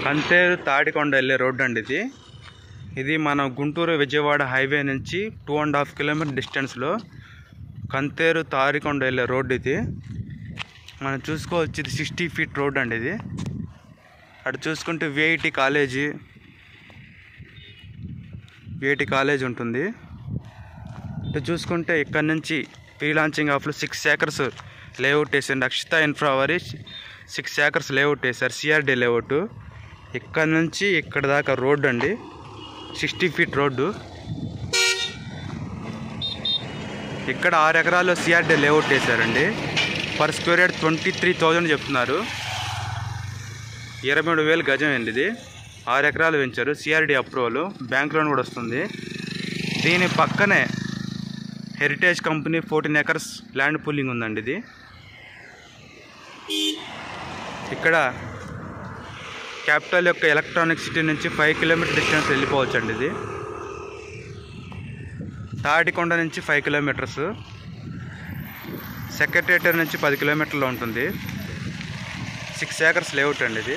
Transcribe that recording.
కంతేరు తాడికొండ వెళ్ళే రోడ్డు అండి ఇది మన గుంటూరు విజయవాడ హైవే నుంచి 2.5 కిలోమీటర్ డిస్టెన్స్లో కంతేరు తాడికొండ వెళ్ళే రోడ్డు ఇది. మనం చూసుకోవచ్చు, ఇది 60 ఫీట్ రోడ్ అండి. ఇది అటు చూసుకుంటే విఐటి కాలేజ్ ఉంటుంది. ఇటు చూసుకుంటే ఇక్కడ నుంచి ప్రీ లాంచింగ్ ఆఫ్లో 6 ఏకర్స్ లేఅవుట్ వేసారు. అక్షిత ఇన్ఫ్రా వారి 6 ఏకర్స్ లేఅవుట్ వేసారు, సిఆర్డి లేఅవుట్. ఇక్కడ నుంచి ఇక్కడ దాకా రోడ్డు అండి, 60 ఫీట్ రోడ్డు. ఇక్కడ 6 ఎకరాల్లో సిఆర్డి లేఅవుట్ వేసారండి. పర్ స్క్వేర్ యార్డ్ 23,000 చెప్తున్నారు. 23,000 గజం అండి ఇది. 6 ఎకరాలు పెంచారు, సిఆర్డి అప్రూవల్, బ్యాంక్ లోన్ కూడా వస్తుంది. దీని పక్కనే heritage company 14 acres land pooling ఉందండి. ఇది ఇక్కడ క్యాపిటల్ యొక్క ఎలక్ట్రానిక్ సిటీ నుంచి 5 కిలోమీటర్ డిస్టెన్స్ వెళ్ళిపోవచ్చు అండి. ఇది తాడికొండ నుంచి 5 కిలోమీటర్స్, సెక్రటేరియట్ నుంచి 10 కిలోమీటర్లో ఉంటుంది. 6 ఏకర్స్ లేఅవుట్ అండి ఇది.